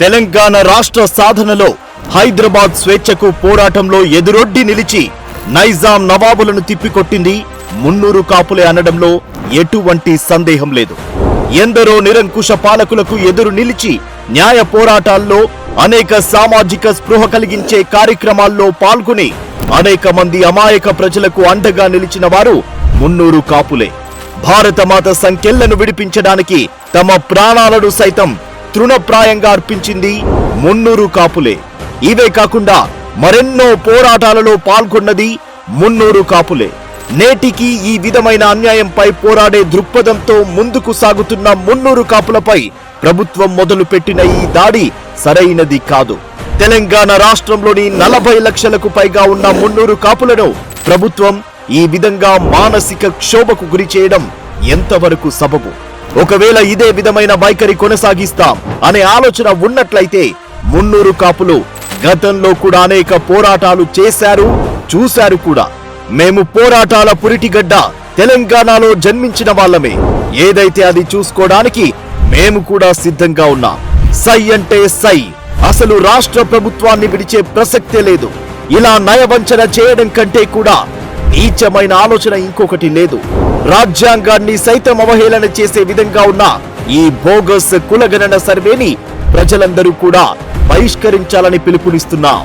తెలంగాణ రాష్ట్ర సాధనలో హైదరాబాద్ స్వేచ్ఛకు పోరాటంలో ఎదురొడ్డి నిలిచి నైజాం నవాబులను తిప్పికొట్టింది మున్నూరు కాపులే అనడంలో ఎటువంటి సందేహం లేదు. ఎందరో నిరంకుశ పాలకులకు ఎదురు నిలిచి న్యాయ పోరాటాల్లో అనేక సామాజిక స్పృహ కలిగించే కార్యక్రమాల్లో పాల్గొని అనేక మంది అమాయక ప్రజలకు అండగా నిలిచిన వారు మున్నూరు కాపులే. భారతమాత సంఖ్యలను విడిపించడానికి తమ ప్రాణాలను సైతం తృణప్రాయంగా అర్పించింది మున్నూరు కాపులే. ఇవే కాకుండా మరెన్నో పోరాటాలలో పాల్గొన్నది మున్నూరు కాపులే. నేటికి ఈ విధమైన అన్యాయంపై పోరాడే దృక్పథంతో ముందుకు సాగుతున్న మున్నూరు కాపులపై ప్రభుత్వం మొదలుపెట్టిన ఈ దాడి సరైనది కాదు. తెలంగాణ రాష్ట్రంలోని 40 లక్షలకు పైగా ఉన్న మున్నూరు కాపులను ప్రభుత్వం ఈ విధంగా మానసిక క్షోభకు గురి చేయడం ఎంతవరకు సబబు? ఒకవేళ ఇదే విధమైన వైఖరి కొనసాగిస్తాం అనే ఆలోచన ఉన్నట్లయితే మున్నూరు కాపులు గతంలో కూడా అనేక పోరాటాలు చేశారు, చూశారు కూడా. మేము పోరాటాల పురిటిగడ్డ తెలంగాణలో జన్మించిన వాళ్ళమే. ఏదైతే అది చూసుకోవడానికి మేము కూడా సిద్ధంగా ఉన్నాం. సై అంటే సై. అసలు రాష్ట్ర ప్రభుత్వాన్ని విడిచే ప్రసక్తే లేదు. ఇలా నయవంచన చేయడం కంటే కూడా నీచమైన ఆలోచన ఇంకొకటి లేదు. రాజ్యాంగాన్ని సైతం అవహేళన చేసే విధంగా ఉన్న ఈ బోగస్ కులగణన సర్వేని ప్రజలందరూ కూడా బహిష్కరించాలని పిలుపునిస్తున్నాం.